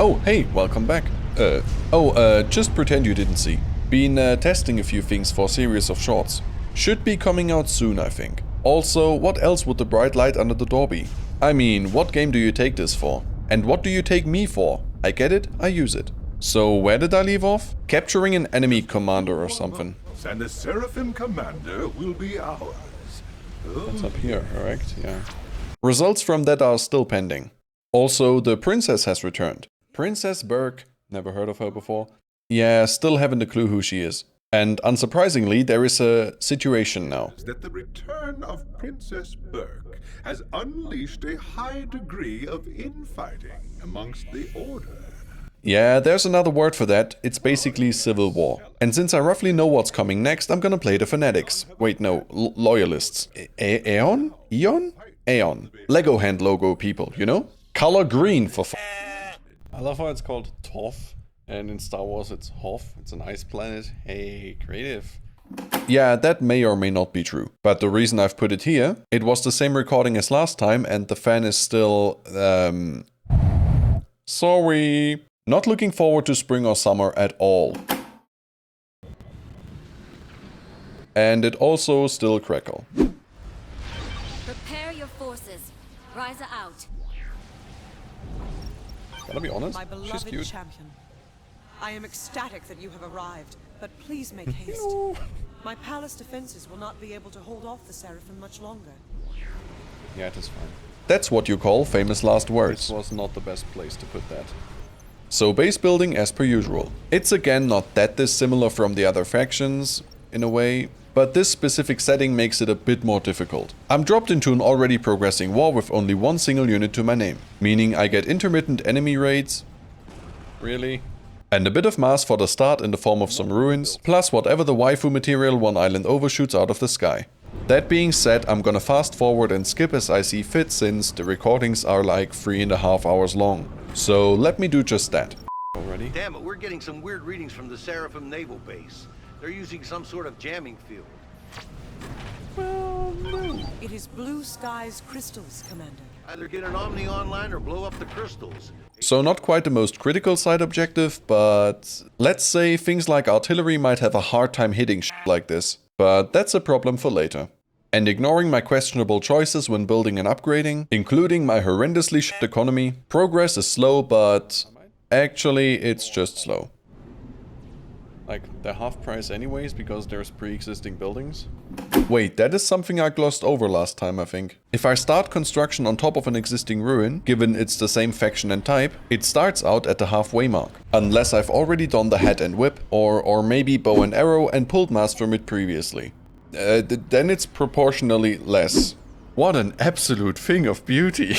Oh, hey, welcome back. Just pretend you didn't see. Been testing a few things for a series of shorts. Should be coming out soon, I think. Also, what else would the bright light under the door be? I mean, what game do you take this for? And what do you take me for? I get it, I use it. So where did I leave off? Capturing an enemy commander or something. And the Seraphim commander will be ours. That's up here, correct? Yeah. Results from that are still pending. Also, the princess has returned. Princess Burke, never heard of her before. Yeah, still haven't a clue who she is. And unsurprisingly, there is a situation now. That the return of Princess Burke has unleashed a high degree of infighting amongst the Order. Yeah, there's another word for that. It's basically civil war. And since I roughly know what's coming next, I'm gonna play the fanatics. Wait, no, loyalists. Aeon? Eon? Aeon. Lego hand logo people, you know? Color green for I love how it's called Toph, and in Star Wars it's Hoth. It's an ice planet. Hey, creative. Yeah, that may or may not be true. But the reason I've put it here, it was the same recording as last time, and the fan is still, sorry. Not looking forward to spring or summer at all. And it also still crackle. Prepare your forces. Rise out. Gotta be honest, My she's beloved cute. champion, I am ecstatic that you have arrived, but please make haste. My palace defenses will not be able to hold off the Seraphim much longer. Yeah, it is fine. That's what you call famous last words. This was not the best place to put that. So base building as per usual. It's again not that dissimilar from the other factions, in a way, but this specific setting makes it a bit more difficult. I'm dropped into an already progressing war with only one single unit to my name, meaning I get intermittent enemy raids. Really? And a bit of mass for the start in the form of some ruins, plus whatever the waifu material one island overshoots out of the sky. That being said, I'm gonna fast forward and skip as I see fit since the recordings are like 3.5 hours long. So let me do just that. Already? Damn it, we're getting some weird readings from the Seraphim naval base. They're using some sort of jamming field. Well, no. It is blue skies crystals, Commander. Either get an Omni online or blow up the crystals. So not quite the most critical side objective, but let's say things like artillery might have a hard time hitting shit like this. But that's a problem for later. And ignoring my questionable choices when building and upgrading, including my horrendously shit economy, progress is slow, but actually it's just slow. Like, they're half price anyways because there's pre-existing buildings. Wait, that is something I glossed over last time, I think. If I start construction on top of an existing ruin, given it's the same faction and type, it starts out at the halfway mark. Unless I've already done the hat and whip, or maybe bow and arrow and pulled mass from it previously. Then it's proportionally less. What an absolute thing of beauty.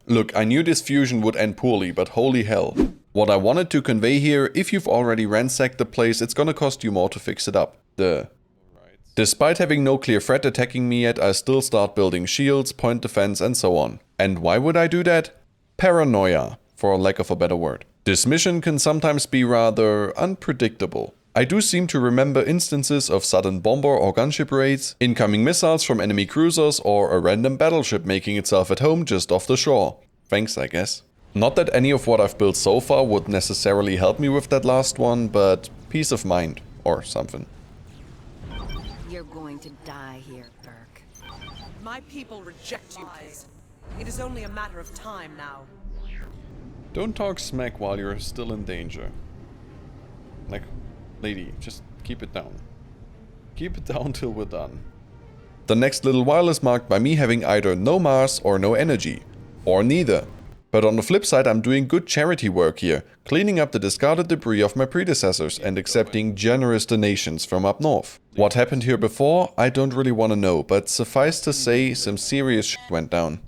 Look, I knew this fusion would end poorly, but holy hell. What I wanted to convey here, if you've already ransacked the place, it's gonna cost you more to fix it up. Duh. Despite having no clear threat attacking me yet, I still start building shields, point defense and so on. And why would I do that? Paranoia, for lack of a better word. This mission can sometimes be rather unpredictable. I do seem to remember instances of sudden bomber or gunship raids, incoming missiles from enemy cruisers, or a random battleship making itself at home just off the shore. Thanks, I guess. Not that any of what I've built so far would necessarily help me with that last one, but peace of mind, or something. You're going to die here, Burke. My people reject you, kid. It is only a matter of time now. Don't talk smack while you're still in danger. Like, lady, just keep it down. Keep it down till we're done. The next little while is marked by me having either no mass or no energy. Or neither. But on the flip side, I'm doing good charity work here, cleaning up the discarded debris of my predecessors and accepting generous donations from up north. What happened here before, I don't really want to know, but suffice to say, some serious shit went down.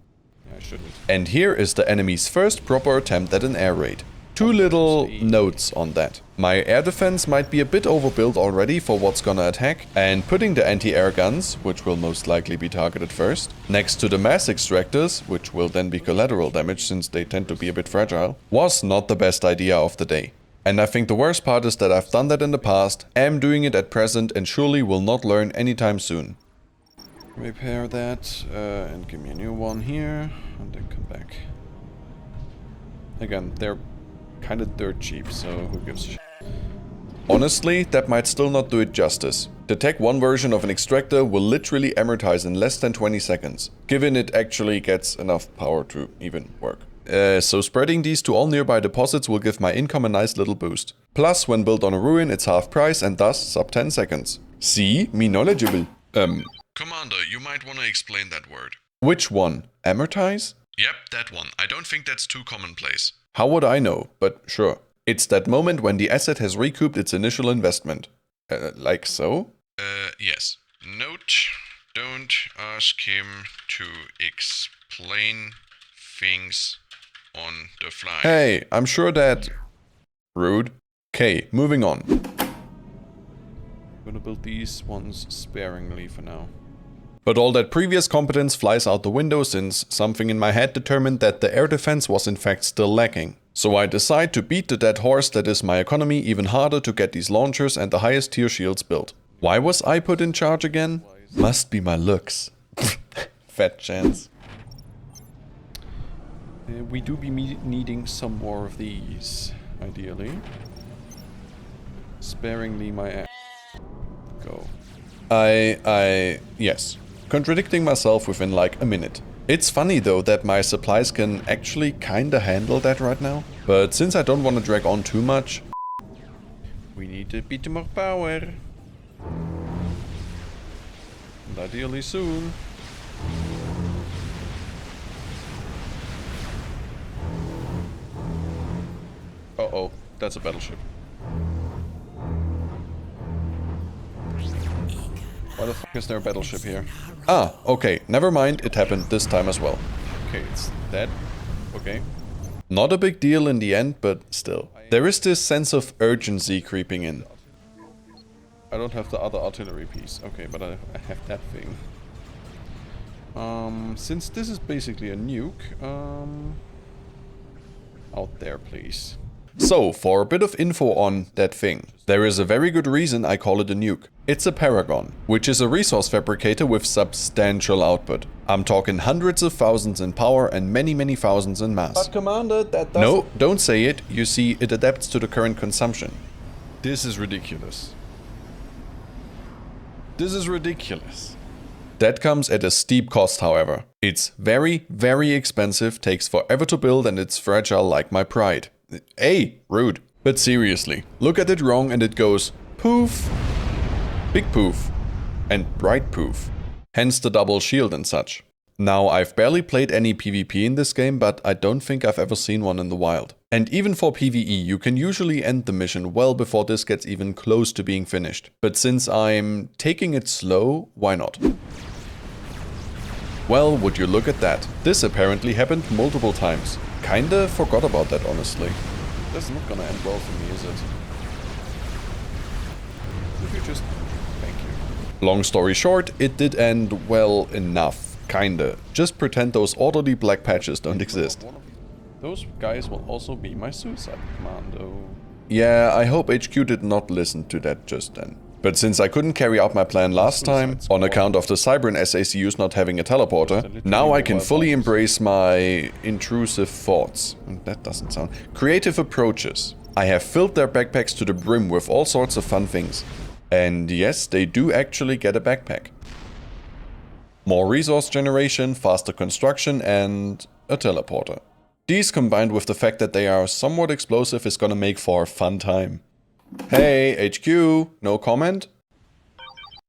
I shouldn't. And here is the enemy's first proper attempt at an air raid. Two little notes on that. My air defense might be a bit overbuilt already for what's gonna attack, and putting the anti-air guns, which will most likely be targeted first, next to the mass extractors, which will then be collateral damage since they tend to be a bit fragile, was not the best idea of the day. And I think the worst part is that I've done that in the past, am doing it at present, and surely will not learn anytime soon. Repair that, and give me a new one here, and then come back. again, they're kind of dirt cheap, so who gives a shit. Honestly, that might still not do it justice. The Tech 1 version of an extractor will literally amortize in less than 20 seconds, given it actually gets enough power to even work. So spreading these to all nearby deposits will give my income a nice little boost. Plus, when built on a ruin, it's half price and thus sub 10 seconds. See? Me knowledgeable. Commander, you might want to explain that word. Which one? Amortize? Yep, that one. I don't think that's too commonplace. How would I know? But sure. It's that moment when the asset has recouped its initial investment. Like so? Yes. Note, don't ask him to explain things on the fly. Hey, I'm sure that... Rude. Okay, moving on. I'm gonna build these ones sparingly for now. But all that previous competence flies out the window since something in my head determined that the air defense was in fact still lacking. So I decide to beat the dead horse that is my economy even harder to get these launchers and the highest tier shields built. Why was I put in charge again? Must be my looks. Fat chance. We do be needing some more of these, ideally. Sparingly my ass. Go. Yes. Contradicting myself within like a minute. It's funny though that my supplies can actually kinda handle that right now. But since I don't want to drag on too much, we need a bit more power. And ideally soon. Uh-oh, that's a battleship. Why the fuck is there a battleship here? Ah, okay, never mind, it happened this time as well. Okay, it's that. Okay. Not a big deal in the end, but still. There is this sense of urgency creeping in. I don't have the other artillery piece. Okay, but I have that thing. Since this is basically a nuke, out there, please. So, for a bit of info on that thing. There is a very good reason I call it a nuke. It's a paragon, which is a resource fabricator with substantial output. I'm talking hundreds of thousands in power and many thousands in mass. But Commander, that doesn't... No, don't say it. You see, it adapts to the current consumption. This is ridiculous. This is ridiculous. That comes at a steep cost, however. It's very expensive, takes forever to build, and it's fragile like my pride. Hey, rude. But seriously, look at it wrong and it goes poof, big poof, and bright poof. Hence the double shield and such. Now, I've barely played any PvP in this game, but I don't think I've ever seen one in the wild. And even for PvE, you can usually end the mission well before this gets even close to being finished. But since I'm taking it slow, why not? Well, would you look at that. This apparently happened multiple times. Kinda forgot about that, honestly. That's not gonna end well for me, is it? If you just... Thank you. Long story short, it did end well enough. Kinda. Just pretend those orderly black patches don't exist. Those guys will also be my suicide commando. Yeah, I hope HQ did not listen to that just then. But since I couldn't carry out my plan last time, on account of the Cybran SACUs not having a teleporter, now I can fully embrace my intrusive thoughts. That doesn't sound... Creative approaches. I have filled their backpacks to the brim with all sorts of fun things. And yes, they do actually get a backpack. More resource generation, faster construction, and a teleporter. These combined with the fact that they are somewhat explosive is gonna make for a fun time. Hey, HQ, no comment?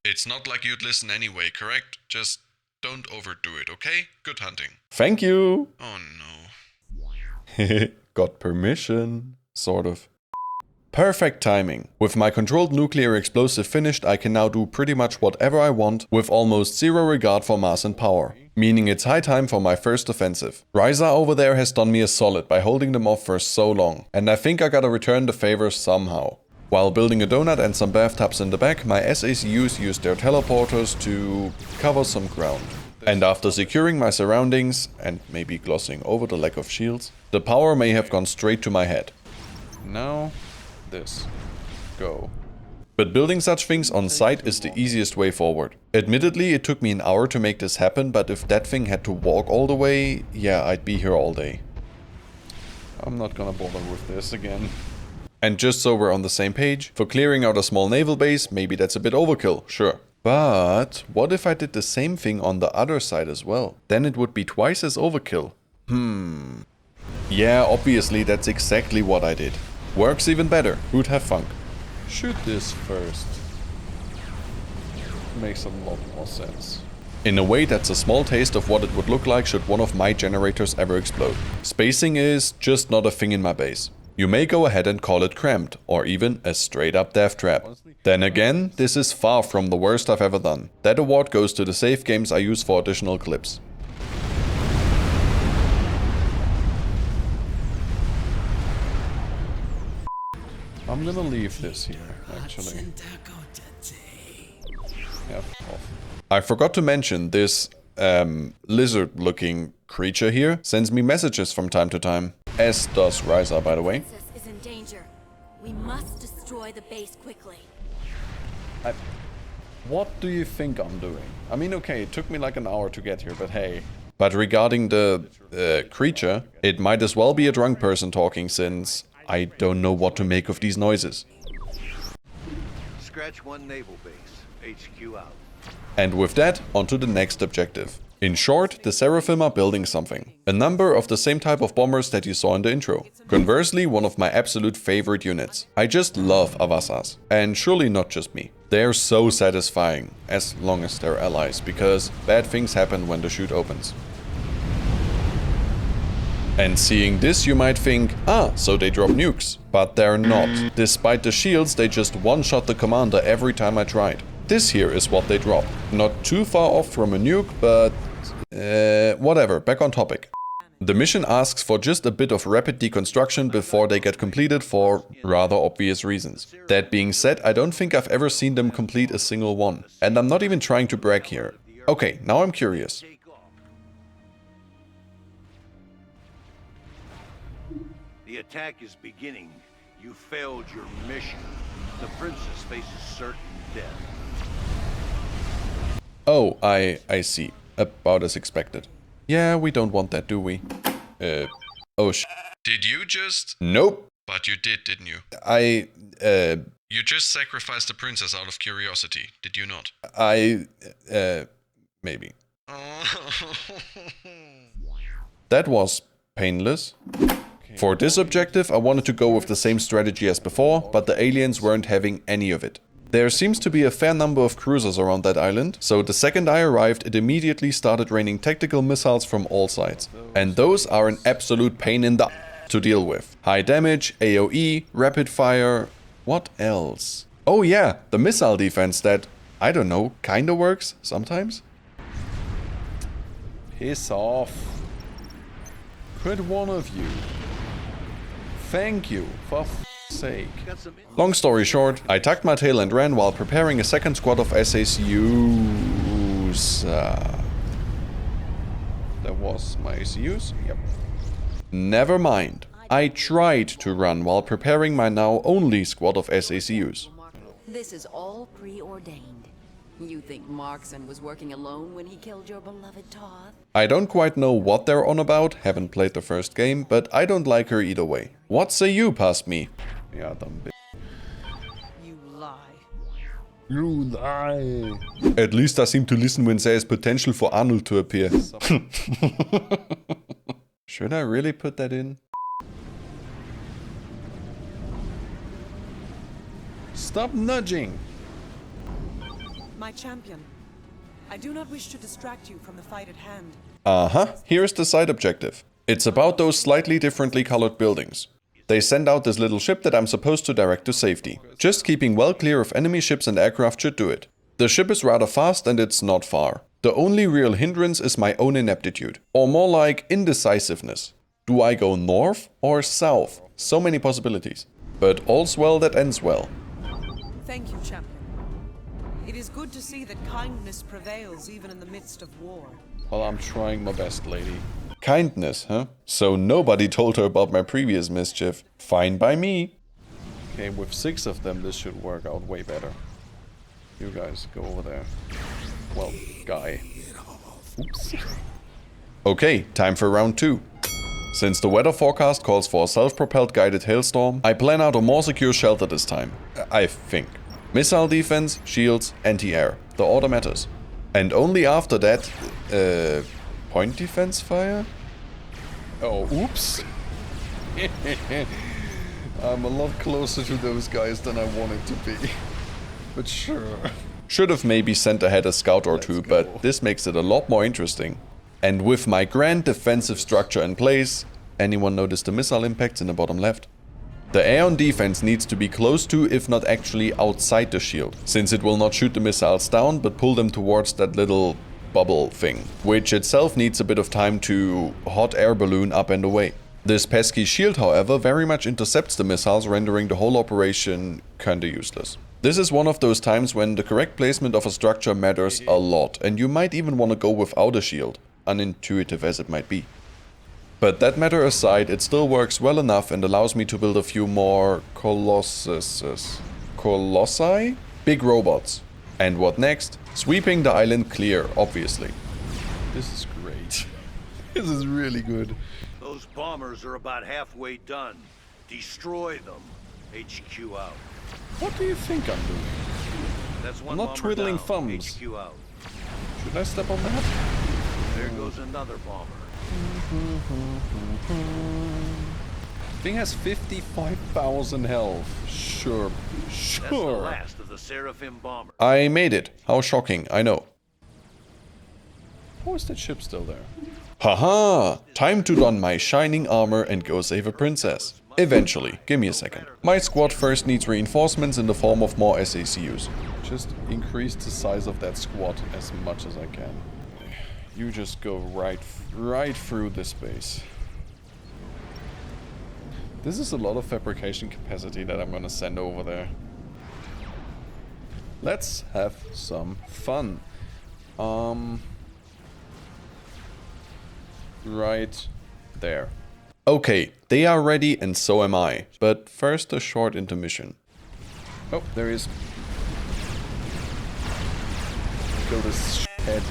It's not like you'd listen anyway, correct? Just don't overdo it, okay? Good hunting. Thank you! Oh no. Got permission. Sort of. Perfect timing. With my controlled nuclear explosive finished, I can now do pretty much whatever I want with almost zero regard for mass and power. Meaning it's high time for my first offensive. Ryza over there has done me a solid by holding them off for so long. And I think I gotta return the favor somehow. While building a donut and some bathtubs in the back, my SACUs used their teleporters to cover some ground. And after securing my surroundings, and maybe glossing over the lack of shields, the power may have gone straight to my head. Now, this. Go. But building such things on site is the easiest way forward. Admittedly, it took me an hour to make this happen, but if that thing had to walk all the way, yeah, I'd be here all day. I'm not gonna bother with this again. And just so we're on the same page, for clearing out a small naval base, maybe that's a bit overkill, sure. But what if I did the same thing on the other side as well? Then it would be twice as overkill. Yeah, obviously that's exactly what I did. Works even better. Who'd have funk? Shoot this first. Makes a lot more sense. In a way, that's a small taste of what it would look like should one of my generators ever explode. Spacing is just not a thing in my base. You may go ahead and call it cramped, or even a straight up death trap. Then again, this is far from the worst I've ever done. That award goes to the save games I use for additional clips. I'm gonna leave this here, actually. Yeah, off. I forgot to mention this lizard-looking creature here sends me messages from time to time. As does Ryza, by the way. Princess is in danger. We must destroy the base quickly. What do you think I'm doing? I mean, okay, it took me like an hour to get here, but hey. But regarding the creature, it might as well be a drunk person talking, since I don't know what to make of these noises. Scratch 1 naval base. HQ out. And with that, on to the next objective. In short, the Seraphim are building something. A number of the same type of bombers that you saw in the intro. Conversely, one of my absolute favorite units. I just love Avasas. And surely not just me. They're so satisfying, as long as they're allies, because bad things happen when the chute opens. And seeing this, you might think, so they drop nukes. But they're not. Despite the shields, they just one-shot the commander every time I tried. This here is what they drop. Not too far off from a nuke, but whatever, back on topic. The mission asks for just a bit of rapid deconstruction before they get completed for rather obvious reasons. That being said, I don't think I've ever seen them complete a single one. And I'm not even trying to brag here. Okay, now I'm curious. The attack is beginning. You failed your mission. The princess faces certain death. Oh, I see. About as expected. Yeah, we don't want that, do we? Oh Did you just? Nope. But you did, didn't you? You just sacrificed the princess out of curiosity, did you not? Maybe. That was painless. For this objective, I wanted to go with the same strategy as before, but the aliens weren't having any of it. There seems to be a fair number of cruisers around that island, so the second I arrived, it immediately started raining tactical missiles from all sides. And those are an absolute pain in the to deal with. High damage, AoE, rapid fire, what else? Oh yeah, the missile defense that, I don't know, kinda works sometimes. Piss off. Could one of you? Thank you, for sake. Long story short, I tucked my tail and ran while preparing a second squad of SACUs. That was my ACUs? Yep. Never mind. I tried to run while preparing my now only squad of SACUs. This is all preordained. You think Markson was working alone when he killed your beloved Toth? I don't quite know what they're on about, haven't played the first game, but I don't like her either way. What say you past me? Yeah, dumb bitch. You lie. You lie. At least I seem to listen when there is potential for Arnold to appear. Should I really put that in? Stop nudging! My champion, I do not wish to distract you from the fight at hand. Here's the side objective. It's about those slightly differently colored buildings. They send out this little ship that I'm supposed to direct to safety. Just keeping well clear of enemy ships and aircraft should do it. The ship is rather fast and it's not far. The only real hindrance is my own ineptitude. Or more like indecisiveness. Do I go north or south? So many possibilities. But all's well that ends well. Thank you, champion. It is good to see that kindness prevails even in the midst of war. Well, I'm trying my best, lady. Kindness, huh? So nobody told her about my previous mischief. Fine by me. Okay, with 6 of them, this should work out way better. You guys, go over there. Well, guy. Oops. Okay, time for round 2. Since the weather forecast calls for a self-propelled guided hailstorm, I plan out a more secure shelter this time. I think. Missile defense, shields, anti-air. The order matters. And only after that, point defense fire? Oh, oops. I'm a lot closer to those guys than I wanted to be. But sure. Should have maybe sent ahead a scout or two, but this makes it a lot more interesting. And with my grand defensive structure in place, anyone notice the missile impacts in the bottom left? The air on defense needs to be close to, if not actually outside the shield, since it will not shoot the missiles down, but pull them towards that little bubble thing, which itself needs a bit of time to hot air balloon up and away. This pesky shield, however, very much intercepts the missiles, rendering the whole operation kinda useless. This is one of those times when the correct placement of a structure matters a lot, and you might even want to go without a shield, unintuitive as it might be. But that matter aside, it still works well enough and allows me to build a few more colossi? Big robots. And what next? Sweeping the island clear, obviously. This is great. This is really good. Those bombers are about halfway done. Destroy them. HQ out. What do you think I'm doing? That's one I'm not bomber twiddling down. thumbs. HQ out. Should I step on that? There goes another bomber. Thing has 55,000 health. Sure. That's the last of the Seraphim bombers. I made it. How shocking, I know. How is that ship still there? Haha! Time to don my shining armor and go save a princess. Eventually. Give me a second. My squad first needs reinforcements in the form of more SACUs. Just increase the size of that squad as much as I can. You just go right through this base. This is a lot of fabrication capacity that I'm gonna send over there. Let's have some fun. Right there. Okay, they are ready and so am I. But first a short intermission. Oh, there he is. Kill this head.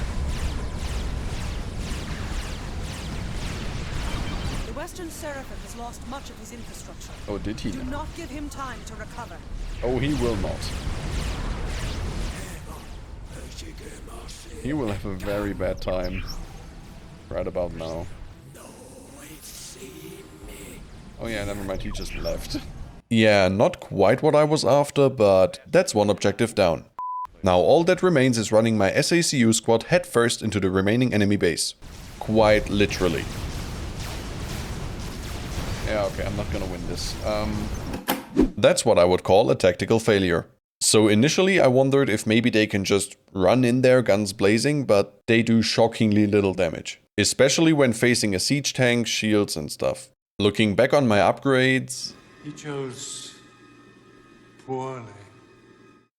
The Western Seraphim has lost much of his infrastructure. Oh, did he? Do not give him time to recover. Oh, he will not. He will have a very bad time. Right about now. Oh yeah, never mind, he just left. Yeah, not quite what I was after, but that's one objective down. Now all that remains is running my SACU squad headfirst into the remaining enemy base. Quite literally. Yeah, okay, I'm not gonna win this. That's what I would call a tactical failure. So initially I wondered if maybe they can just run in there guns blazing, but they do shockingly little damage. Especially when facing a siege tank, shields and stuff. Looking back on my upgrades... He chose poorly.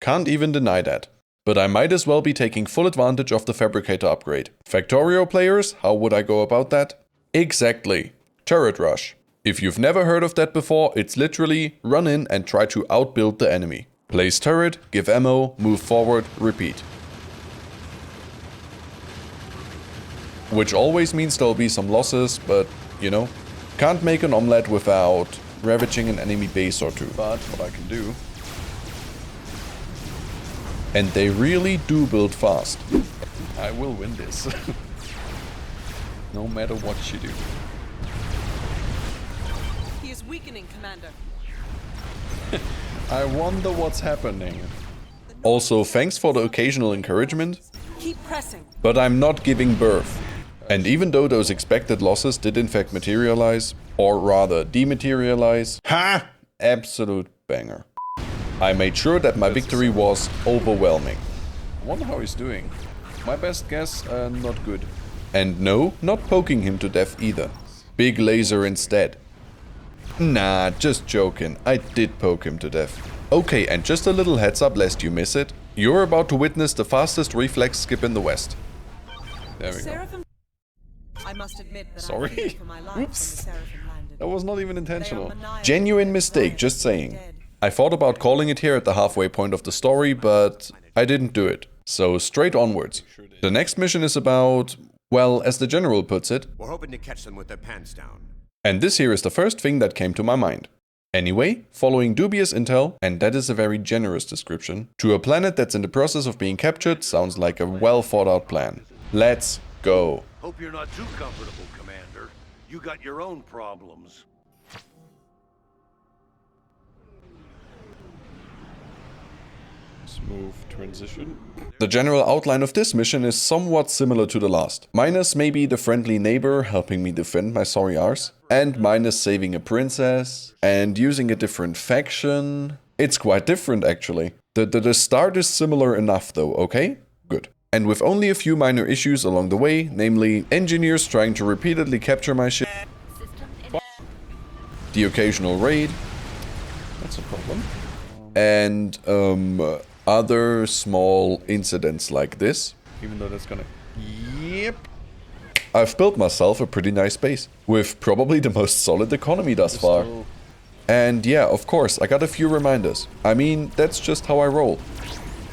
Can't even deny that. But I might as well be taking full advantage of the Fabricator upgrade. Factorio players, how would I go about that? Exactly. Turret rush. If you've never heard of that before, it's literally run in and try to outbuild the enemy. Place turret, give ammo, move forward, repeat. Which always means there'll be some losses, but, you know, can't make an omelette without ravaging an enemy base or two. But what I can do... And they really do build fast. I will win this. No matter what you do. He is weakening, Commander. I wonder what's happening. Also, thanks for the occasional encouragement. Keep pressing. But I'm not giving birth. And even though those expected losses did in fact materialize, or rather dematerialize, ha! Absolute banger. I made sure that my victory was overwhelming. I wonder how he's doing. My best guess, not good. And no, not poking him to death either. Big laser instead. Nah, just joking. I did poke him to death. Okay, and just a little heads up lest you miss it. You're about to witness the fastest reflex skip in the West. There we go. I must admit that Sorry. I feared for my life when the Oops. Seraphim landed. That was not even intentional. They are maniacal. Genuine mistake, just saying. I thought about calling it here at the halfway point of the story, but I didn't do it. So straight onwards. The next mission is about, well, as the general puts it, We're hoping to catch them with their pants down. And this here is the first thing that came to my mind. Anyway, following dubious intel, and that is a very generous description, to a planet that's in the process of being captured sounds like a well thought out plan. Let's go. Hope you're not too comfortable, Commander. You got your own problems. Smooth transition. The general outline of this mission is somewhat similar to the last. Minus maybe the friendly neighbor helping me defend my sorry arse. And minus saving a princess. And using a different faction. It's quite different actually. The start is similar enough though, okay? Good. And with only a few minor issues along the way, namely engineers trying to repeatedly capture my ship. The occasional raid. That's a problem. And other small incidents like this. Even though that's gonna... Yep. I've built myself a pretty nice base. With probably the most solid economy thus far. And yeah, of course, I got a few reminders. I mean, that's just how I roll.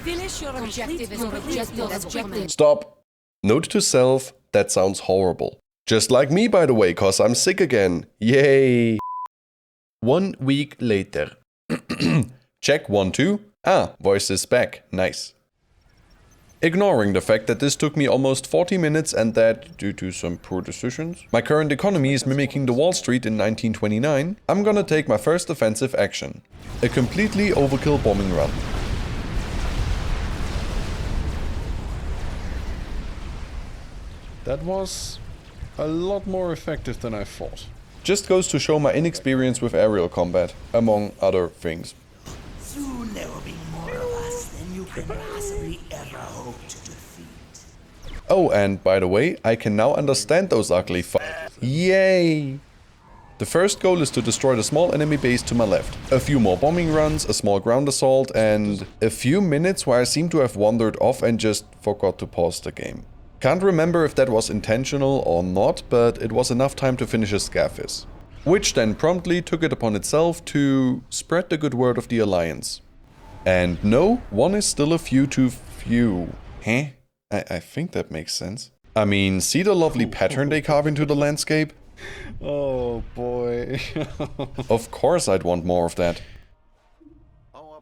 Finish your objective. Stop. Note to self, that sounds horrible. Just like me, by the way, cause I'm sick again. Yay. 1 week later. Check 1, 2. Ah, voice is back. Nice. Ignoring the fact that this took me almost 40 minutes and that, due to some poor decisions, my current economy is mimicking the Wall Street in 1929, I'm gonna take my first offensive action. A completely overkill bombing run. That was a lot more effective than I thought. Just goes to show my inexperience with aerial combat, among other things. Soon there will be more of us than you can possibly ever hope to defeat. Oh, and by the way, I can now understand those ugly Yay! The first goal is to destroy the small enemy base to my left. A few more bombing runs, a small ground assault, and a few minutes where I seem to have wandered off and just forgot to pause the game. Can't remember if that was intentional or not, but it was enough time to finish a scaffis. Which then promptly took it upon itself to spread the good word of the Alliance. And no, one is still a few too few. Huh? I think that makes sense. I mean, see the lovely pattern they carve into the landscape? Oh boy. Of course I'd want more of that.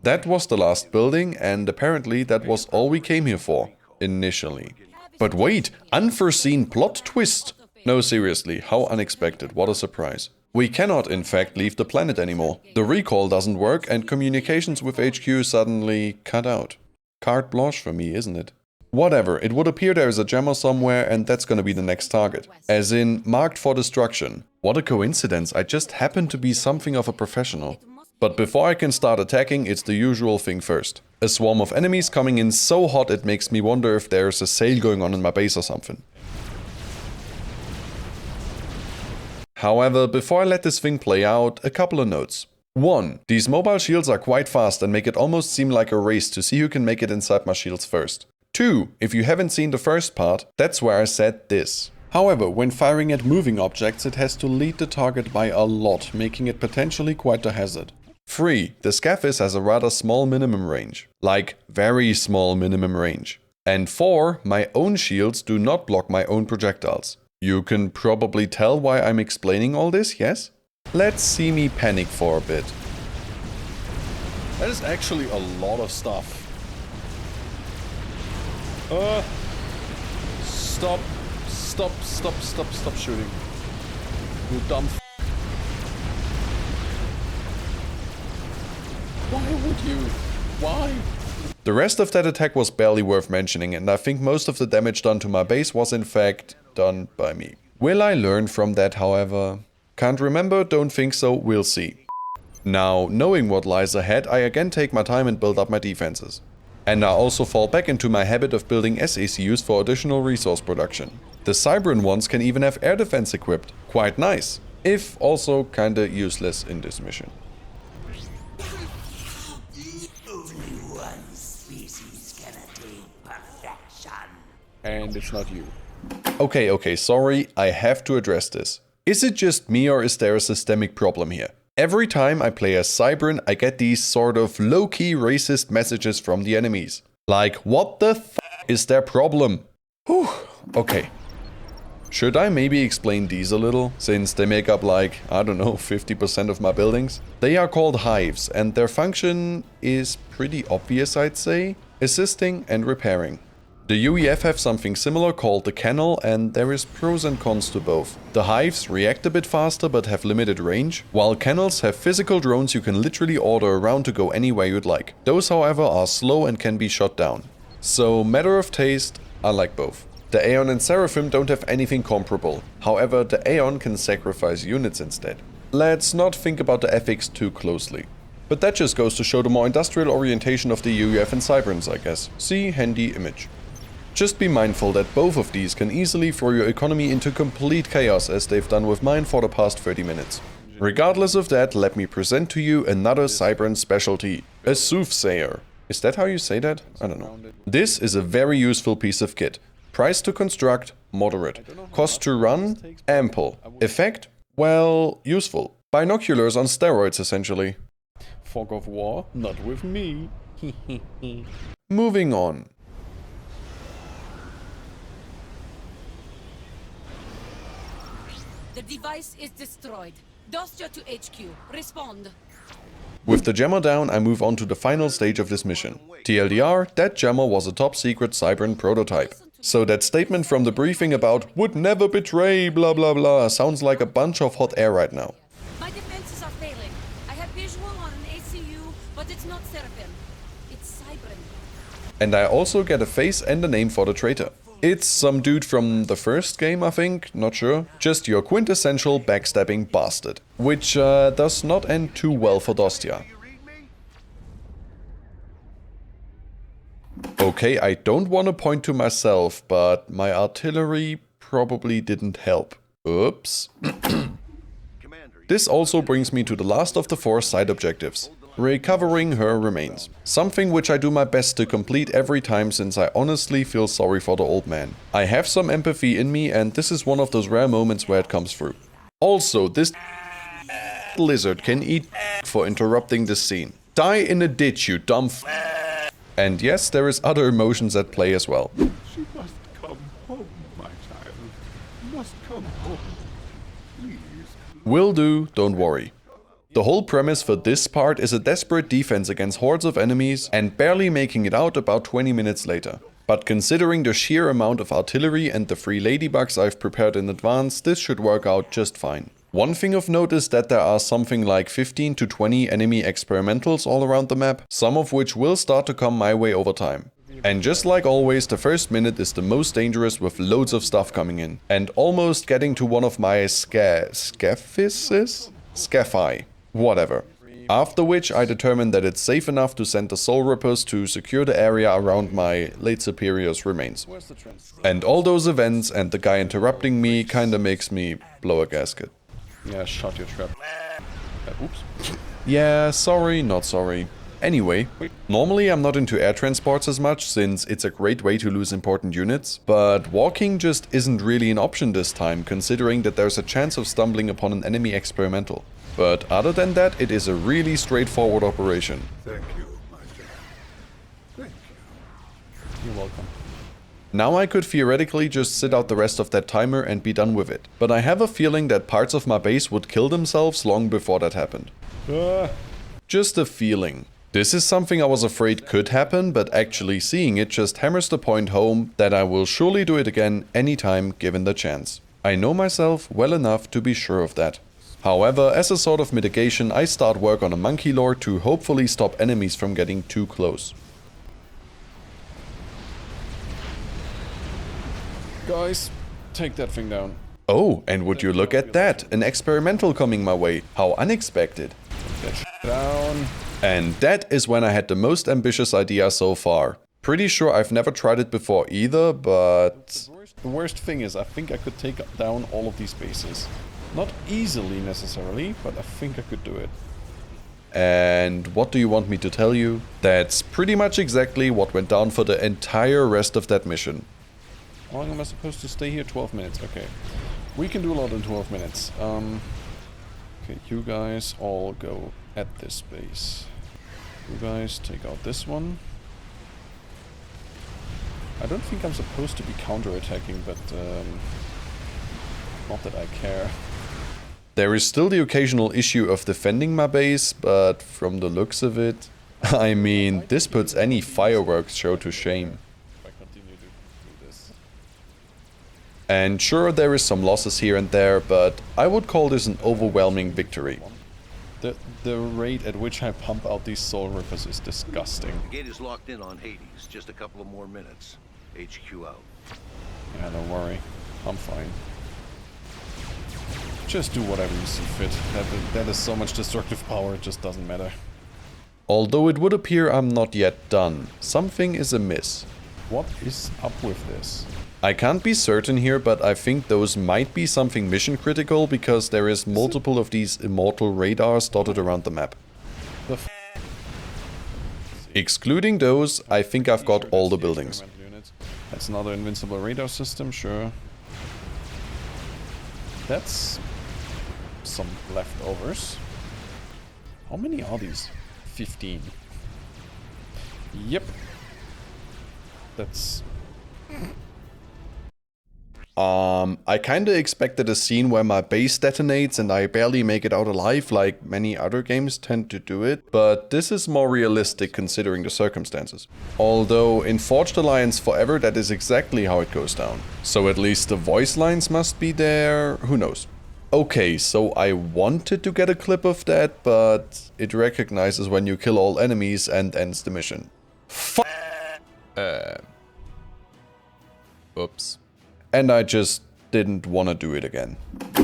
That was the last building, and apparently that was all we came here for, initially. But wait, unforeseen plot twist! No, seriously, how unexpected, what a surprise. We cannot, in fact, leave the planet anymore. The recall doesn't work and communications with HQ suddenly cut out. Carte blanche for me, isn't it? Whatever, it would appear there is a jammer somewhere and that's gonna be the next target. As in, marked for destruction. What a coincidence, I just happen to be something of a professional. But before I can start attacking, it's the usual thing first. A swarm of enemies coming in so hot it makes me wonder if there's a sale going on in my base or something. However, before I let this thing play out, a couple of notes. 1. These mobile shields are quite fast and make it almost seem like a race to see who can make it inside my shields first. 2. If you haven't seen the first part, that's where I said this. However, when firing at moving objects, it has to lead the target by a lot, making it potentially quite a hazard. 3. The scaffis has a rather small minimum range. Like, very small minimum range. And 4. My own shields do not block my own projectiles. You can probably tell why I'm explaining all this, yes? Let's see me panic for a bit. That is actually a lot of stuff. Stop shooting. You dumb f***. Why would you? Why? The rest of that attack was barely worth mentioning, and I think most of the damage done to my base was in fact done by me. Will I learn from that, however? Can't remember, don't think so, we'll see. Now, knowing what lies ahead, I again take my time and build up my defenses. And I also fall back into my habit of building SACUs for additional resource production. The Cybran ones can even have air defense equipped. Quite nice. If also kinda useless in this mission. Only one species can attain perfection. And it's not you. Okay, sorry, I have to address this. Is it just me or is there a systemic problem here? Every time I play as Cybran, I get these sort of low-key racist messages from the enemies. Like, what the f is their problem? Whew, okay. Should I maybe explain these a little, since they make up like, I don't know, 50% of my buildings? They are called hives, and their function is pretty obvious, I'd say. Assisting and repairing. The UEF have something similar called the kennel, and there is pros and cons to both. The hives react a bit faster but have limited range, while kennels have physical drones you can literally order around to go anywhere you'd like. Those, however, are slow and can be shot down. So, matter of taste, I like both. The Aeon and Seraphim don't have anything comparable. However, the Aeon can sacrifice units instead. Let's not think about the ethics too closely. But that just goes to show the more industrial orientation of the UEF and Cyberns, I guess. See handy image. Just be mindful that both of these can easily throw your economy into complete chaos, as they've done with mine for the past 30 minutes. Regardless of that, let me present to you another Cybern specialty, a Soothsayer. Is that how you say that? I don't know. This is a very useful piece of kit. Price to construct, moderate. Cost to run, ample. Effect, well, useful. Binoculars on steroids, essentially. Fog of war? Not with me. Moving on. The device is destroyed. Dostia to HQ. Respond. With the jammer down, I move on to the final stage of this mission. TLDR, that jammer was a top secret Cybern prototype. So that statement from the briefing about would never betray blah blah blah sounds like a bunch of hot air right now. My defenses are failing. I have visual on an ACU, but it's not Seraphim. It's Cybern. And I also get a face and a name for the traitor. It's some dude from the first game, I think, not sure. Just your quintessential backstabbing bastard. Which does not end too well for Dostia. Okay, I don't want to point to myself, but my artillery probably didn't help. Oops. This also brings me to the last of the 4 side objectives. Recovering her remains. Something which I do my best to complete every time, since I honestly feel sorry for the old man. I have some empathy in me, and this is one of those rare moments where it comes through. Also, this lizard can eat for interrupting this scene. Die in a ditch, you dumb And yes, there is other emotions at play as well. She must come home, my child. Must come home. Please. Will do, don't worry. The whole premise for this part is a desperate defense against hordes of enemies and barely making it out about 20 minutes later. But considering the sheer amount of artillery and the 3 ladybugs I've prepared in advance, this should work out just fine. One thing of note is that there are something like 15 to 20 enemy experimentals all around the map, some of which will start to come my way over time. And just like always, the first minute is the most dangerous, with loads of stuff coming in. And almost getting to one of my Scaphi. Whatever. After which I determine that it's safe enough to send the Soul Rippers to secure the area around my late superior's remains. And all those events and the guy interrupting me kinda makes me blow a gasket. Yeah, shot your trap. Oops. Yeah, sorry, not sorry. Anyway, normally I'm not into air transports as much, since it's a great way to lose important units, but walking just isn't really an option this time, considering that there's a chance of stumbling upon an enemy experimental. But other than that, it is a really straightforward operation. Thank you, my child. Thank you. You're welcome. Now I could theoretically just sit out the rest of that timer and be done with it, but I have a feeling that parts of my base would kill themselves long before that happened. Just a feeling. This is something I was afraid could happen, but actually seeing it just hammers the point home that I will surely do it again anytime given the chance. I know myself well enough to be sure of that. However, as a sort of mitigation, I start work on a monkey lore to hopefully stop enemies from getting too close. Guys, take that thing down. Oh, and would you look at that, an experimental coming my way. How unexpected. Take that down. And that is when I had the most ambitious idea so far. Pretty sure I've never tried it before either, but... The worst thing is, I think I could take down all of these bases. Not easily necessarily, but I think I could do it. And what do you want me to tell you? That's pretty much exactly what went down for the entire rest of that mission. How long am I supposed to stay here? 12 minutes, okay. We can do a lot in 12 minutes. Okay, you guys all go at this base. You guys take out this one. I don't think I'm supposed to be counter-attacking, but Not that I care. There is still the occasional issue of defending my base, but from the looks of it, I mean, this puts any fireworks show to shame. If I continue to do this. And sure, there is some losses here and there, but I would call this an overwhelming victory. The rate at which I pump out these soul rippers is disgusting. The gate is locked in on Hades. Just a couple of more minutes. HQ out. Yeah, don't worry. I'm fine. Just do whatever you see fit. That is so much destructive power, it just doesn't matter. Although it would appear I'm not yet done, something is amiss. What is up with this? I can't be certain here, but I think those might be something mission critical because there is multiple of these immortal radars dotted around the map. Excluding those, I think I've got all the buildings. That's another invincible radar system, sure. That's some leftovers. How many are these? 15. Yep. That's... I kinda expected a scene where my base detonates and I barely make it out alive like many other games tend to do it, but this is more realistic considering the circumstances. Although in Forged Alliance Forever that is exactly how it goes down. So at least the voice lines must be there, who knows. Okay, so I wanted to get a clip of that, but it recognizes when you kill all enemies and ends the mission. Oops. And I just didn't want to do it again.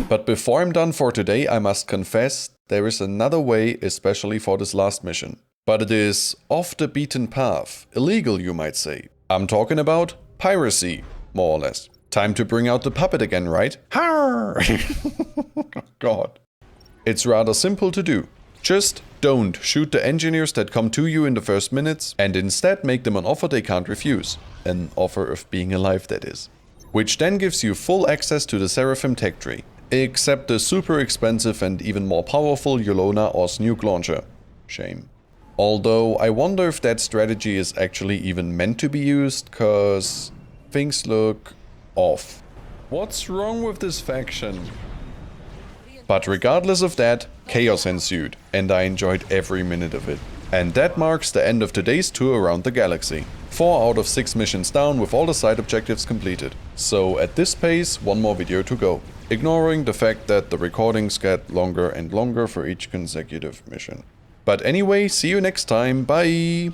But before I'm done for today, I must confess, there is another way, especially for this last mission. But it is off the beaten path, illegal you might say. I'm talking about piracy, more or less. Time to bring out the puppet again, right? Har! God. It's rather simple to do. Just don't shoot the engineers that come to you in the first minutes, and instead make them an offer they can't refuse. An offer of being alive, that is. Which then gives you full access to the Seraphim tech tree, except the super expensive and even more powerful Yolona or Snuke launcher. Shame. Although I wonder if that strategy is actually even meant to be used, cause things look off. What's wrong with this faction? But regardless of that, chaos ensued, and I enjoyed every minute of it. And that marks the end of today's tour around the galaxy. 4 out of 6 missions down with all the side objectives completed. So at this pace, one more video to go. Ignoring the fact that the recordings get longer and longer for each consecutive mission. But anyway, see you next time, bye!